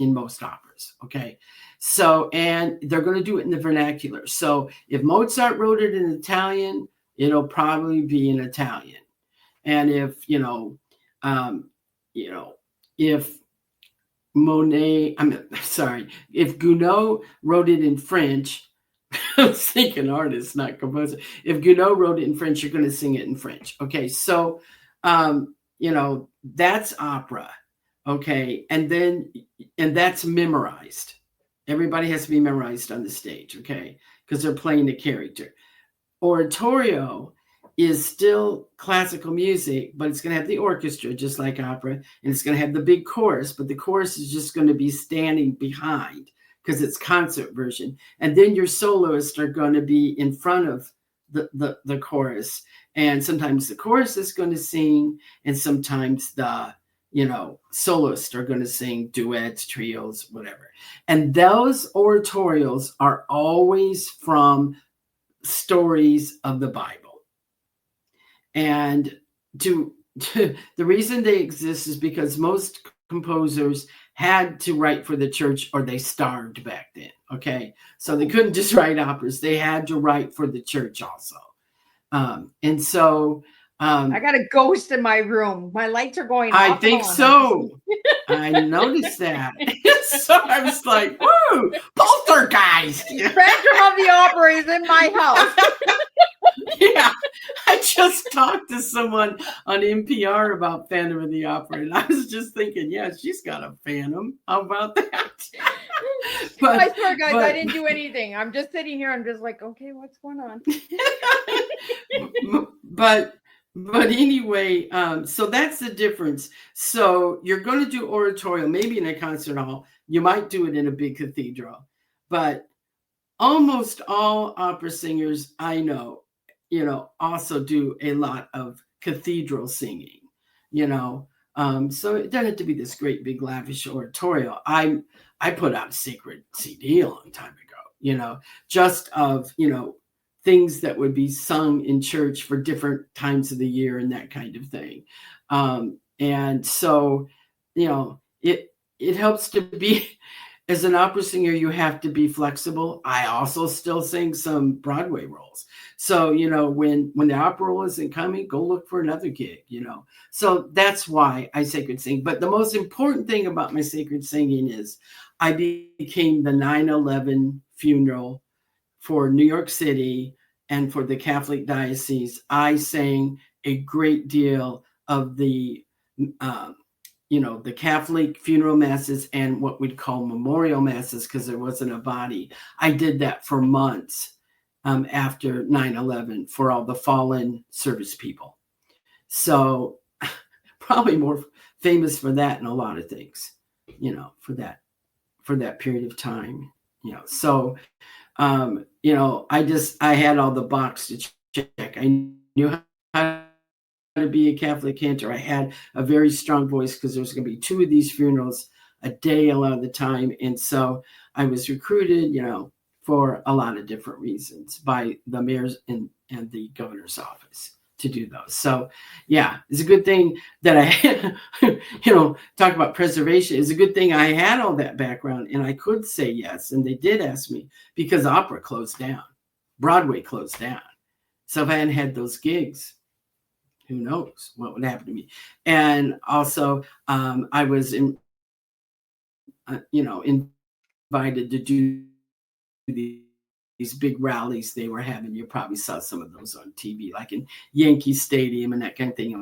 operas. Okay. So, and they're going to do it in the vernacular. So if Mozart wrote it in Italian, it'll probably be in Italian. And if, if if Gounod wrote it in French, I was thinking artist, not composer. If Gounod wrote it in French, you're going to sing it in French. Okay, so that's opera. Okay, and that's memorized. Everybody has to be memorized on the stage. Okay, because they're playing the character. Oratorio is still classical music, but it's going to have the orchestra just like opera, and it's going to have the big chorus, but the chorus is just going to be standing behind because it's concert version. And then your soloists are going to be in front of the chorus. And sometimes the chorus is going to sing, and sometimes the soloists are going to sing duets, trios, whatever. And those oratorials are always from stories of the Bible. And the reason they exist is because most composers had to write for the church or they starved back then. Okay. So they couldn't just write operas. They had to write for the church also. And so I got a ghost in my room. My lights are going I off and think on. so. I noticed that. So I was like, woo, poltergeist. Phantom of the Opera is in my house. Yeah, I just talked to someone on NPR about Phantom of the Opera, and I was just thinking, yeah, she's got a Phantom. How about that? I swear, guys, I didn't do anything. I'm just sitting here. I'm just like, okay, what's going on? but anyway, so that's the difference. So you're going to do oratorio, maybe in a concert hall. You might do it in a big cathedral, but almost all opera singers I know, also do a lot of cathedral singing, So it doesn't have to be this great big lavish oratorio. I put out a sacred CD a long time ago, just of, things that would be sung in church for different times of the year and that kind of thing. And so, it helps to be, as an opera singer, you have to be flexible. I also still sing some Broadway roles. So, when the opera role isn't coming, go look for another gig, So that's why I sacred sing. But the most important thing about my sacred singing is I became the 9/11 funeral for New York City and for the Catholic Diocese. I sang a great deal of the the Catholic funeral masses and what we'd call memorial masses, because there wasn't a body. I did that for months after 9/11 for all the fallen service people. So probably more famous for that and a lot of things, for that period of time. So I had all the box to check. I knew how to be a Catholic cantor. I had a very strong voice because there's going to be 2 of these funerals a day a lot of the time. And so I was recruited, for a lot of different reasons by the mayor's and the governor's office to do those. So yeah, it's a good thing that I had, talk about preservation. It's a good thing I had all that background and I could say yes. And they did ask me because opera closed down, Broadway closed down. So if I hadn't had those gigs, who knows what would happen to me. And also I was invited to do these big rallies they were having. You probably saw some of those on TV, like in Yankee Stadium and that kind of thing.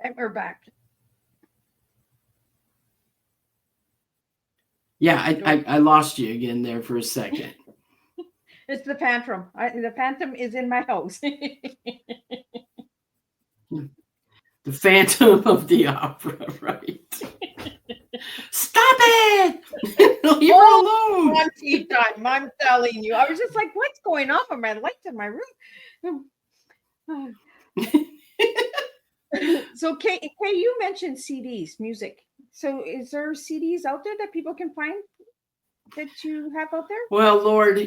And we're back. Yeah, I lost you again there for a second. It's the Phantom. The Phantom is in my house. The Phantom of the Opera, right? Stop it! Leave her alone. On tea time, I'm telling you. I was just like, what's going on with my lights in my room? So, Kay, you mentioned CDs, music. So, is there CDs out there that people can find that you have out there? Well, Lord,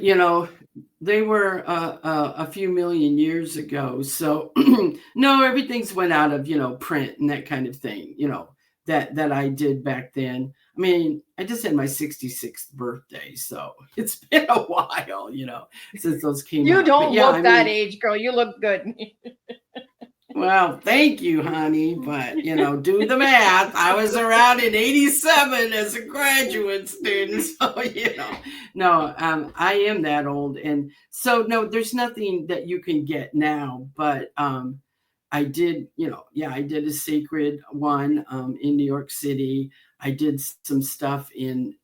they were a few million years ago. So no, everything's went out of, print and that kind of thing, that I did back then. I mean, I just had my 66th birthday. So it's been a while, since those came out. You don't look that age, girl. You look good. Well, thank you, honey. But, do the math. I was around in 87 as a graduate student. So, no, I am that old. And so, no, there's nothing that you can get now. But I did, I did a sacred one in New York City. I did some stuff in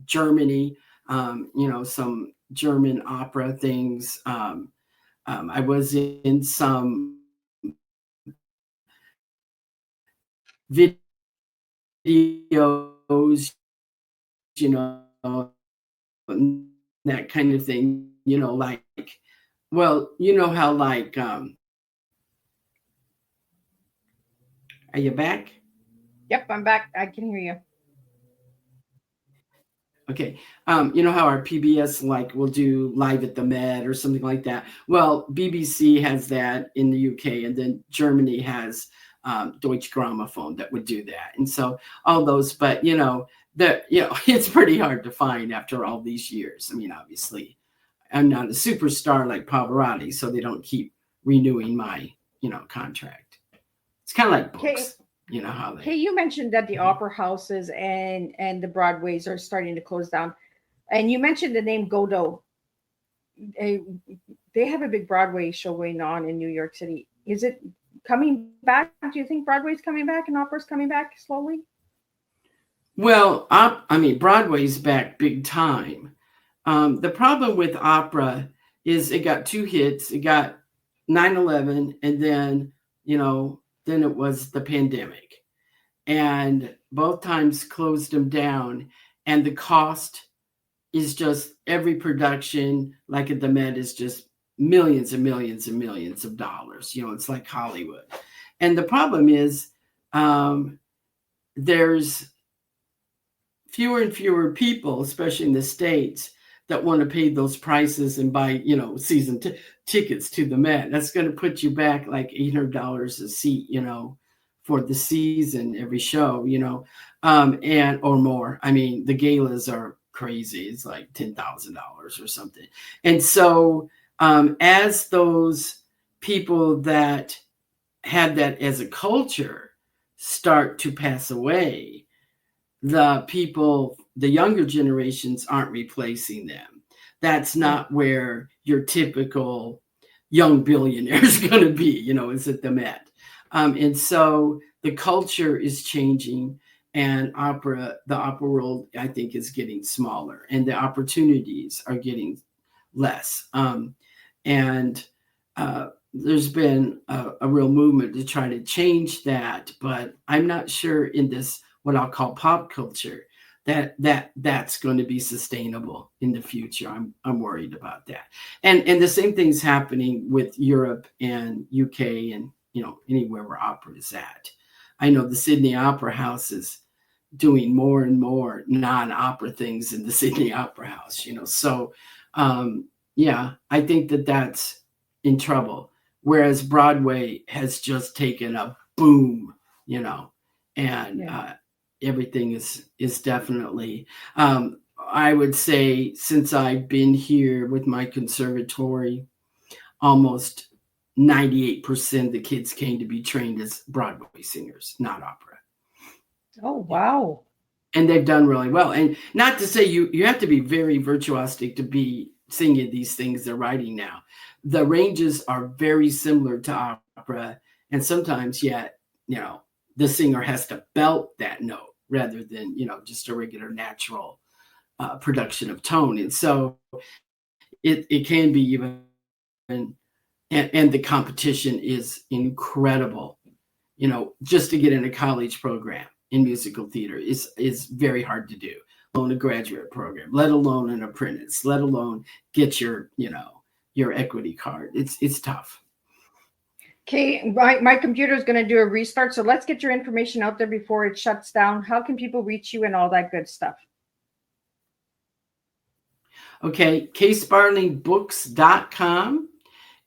Germany, some German opera things. I was in some videos, that kind of thing, like, well, how like, are you back? Yep, I'm back. I can hear you. Okay. How our PBS will do Live at the Met or something like that. Well, BBC has that in the UK, and then Germany has Deutsche Grammophon that would do that. And so all those, but it's pretty hard to find after all these years. I mean, obviously I'm not a superstar like Pavarotti, so they don't keep renewing my, contract. It's kind of like books. How they. Hey, you mentioned that the opera houses and the Broadways are starting to close down, and you mentioned the name Godot. They have a big Broadway show going on in New York City. Is it coming back? Do you think Broadway's coming back and opera's coming back slowly? Well, Broadway's back big time. The problem with opera is it got 2 hits. It got 9/11, and then it was the pandemic, and both times closed them down, and the cost is just every production, like at the Met, is just millions and millions and millions of dollars. It's like Hollywood. And the problem is, there's fewer and fewer people, especially in the States, that want to pay those prices and buy, season tickets to the Met. That's going to put you back like $800 a seat, for the season, every show, and or more. I mean, the galas are crazy. It's like $10,000 or something. And so, as those people that had that as a culture start to pass away, the younger generations aren't replacing them. That's not where your typical young billionaire is going to be, is at the Met. And so the culture is changing, and the opera world, I think, is getting smaller, and the opportunities are getting less. And there's been a real movement to try to change that, but I'm not sure in this, what I'll call pop culture, that's going to be sustainable in the future. I'm worried about that. And the same thing's happening with Europe and UK and, anywhere where opera is at. I know the Sydney Opera House is doing more and more non-opera things in the Sydney Opera House, So, yeah, I think that's in trouble. Whereas Broadway has just taken a boom, and everything is definitely, I would say, since I've been here with my conservatory, almost 98% of the kids came to be trained as Broadway singers, not opera. Oh, wow. And they've done really well. And not to say you have to be very virtuosic to be singing these things they're writing now. The ranges are very similar to opera. And sometimes, the singer has to belt that note rather than, just a regular natural production of tone. And so it can be even, and the competition is incredible, just to get in a college program in musical theater is very hard to do, let alone a graduate program, let alone an apprentice, let alone get your equity card. It's tough. Okay, my computer is going to do a restart, so let's get your information out there before it shuts down. How can people reach you and all that good stuff? Okay, ksparlingbooks.com.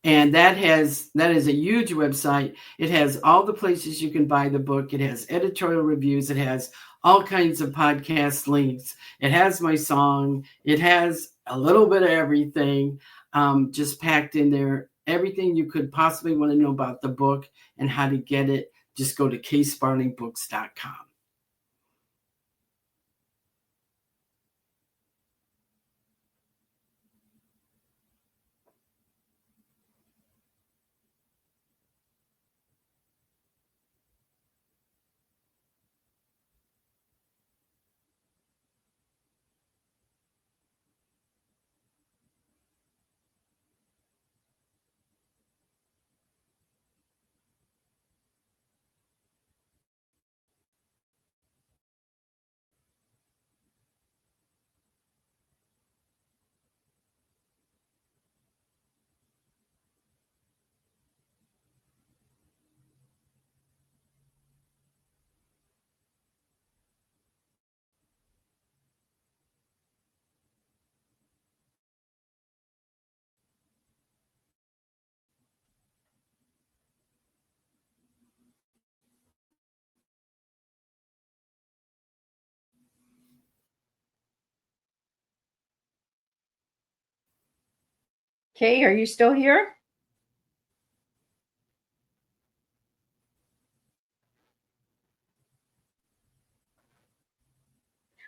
And that is a huge website. It has all the places you can buy the book. It has editorial reviews. It has all kinds of podcast links. It has my song. It has a little bit of everything just packed in there. Everything you could possibly want to know about the book and how to get it, just go to ksparlingbooks.com. Kay, are you still here?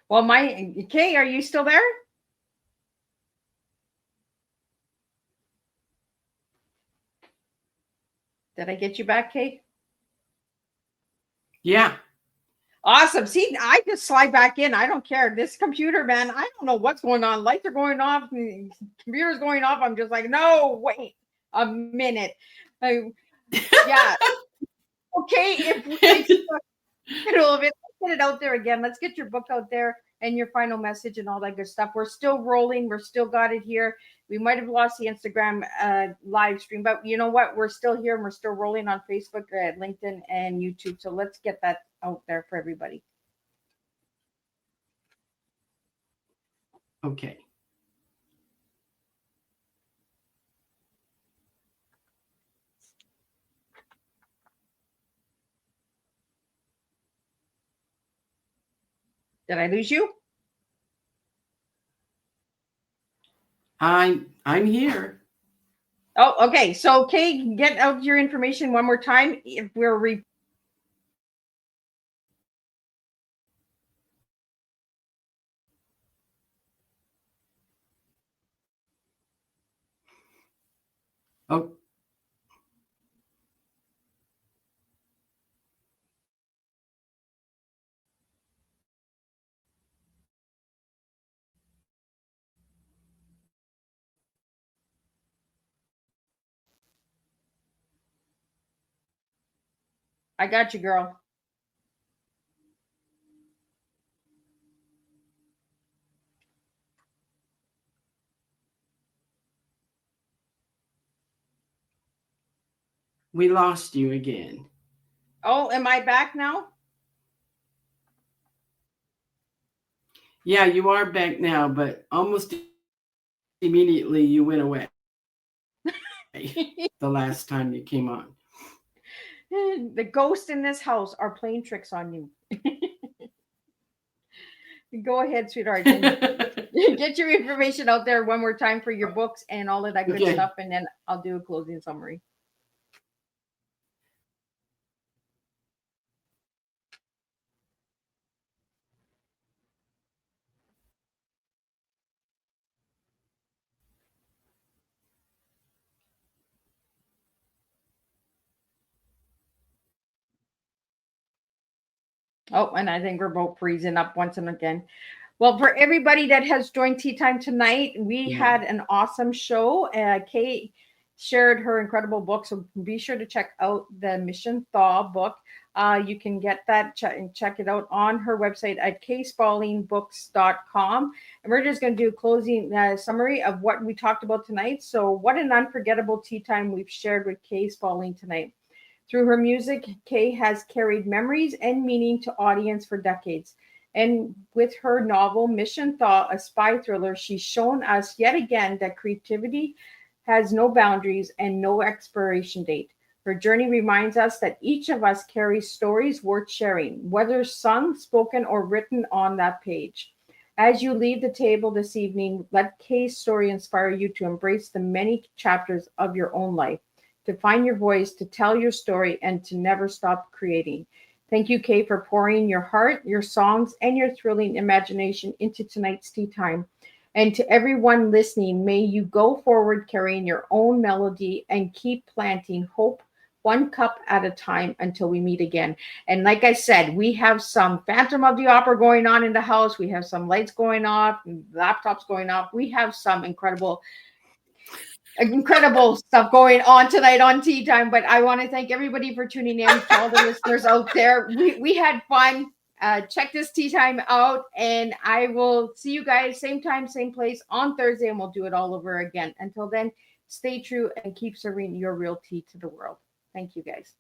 Well, Kay, are you still there? Did I get you back, Kay? Yeah. Awesome. See, I just slide back in. I don't care. This computer, man, I don't know what's going on. Lights are going off. Computer's going off. I'm just like, no, wait a minute. Yeah. Okay. If we middle of it, let's get it out there again. Let's get your book out there. and your final message and all that good stuff. We're still rolling. We're still got it here. We might have lost the Instagram live stream, but you know what? We're still here and we're still rolling on Facebook, LinkedIn, and YouTube. So let's get that out there for everybody. Okay. Did I lose you? I'm here. Oh, okay. So, Kay, get out your information one more time. If we're Oh, I got you, girl. we lost you again. Oh, am I back now? Yeah, you are back now, but almost immediately you went away the last time you came on. The ghosts in this house are playing tricks on you. Go ahead, sweetheart. Get your information out there one more time for your books and all of that good stuff, and then I'll do a closing summary. Oh, and I think we're both freezing up once and again. Well, for everybody that has joined Tea Time tonight, we had an awesome show. Kate shared her incredible book, so be sure to check out the Mission Thaw book. You can get that and check it out on her website at ksparlingbooks.com. And we're just going to do a closing summary of what we talked about tonight. So, what an unforgettable tea time we've shared with Kay Sparling tonight. Through her music, Kay has carried memories and meaning to audience for decades. And with her novel, Mission Thaw, a spy thriller, she's shown us yet again that creativity has no boundaries and no expiration date. Her journey reminds us that each of us carries stories worth sharing, whether sung, spoken, or written on that page. As you leave the table this evening, let Kay's story inspire you to embrace the many chapters of your own life, to find your voice, to tell your story, and to never stop creating. Thank you, Kay, for pouring your heart, your songs, and your thrilling imagination into tonight's tea time. And to everyone listening, may you go forward carrying your own melody and keep planting hope one cup at a time until we meet again. And like I said, we have some Phantom of the Opera going on in the house. We have some lights going off, laptops going off. We have some incredible stuff going on tonight on Tea Time, but I want to thank everybody for tuning in, to all the listeners out there. We had fun. Check this Tea Time out, and I will see you guys same time, same place on Thursday, and we'll do it all over again. Until then, stay true and keep serving your real tea to the world. Thank you, guys.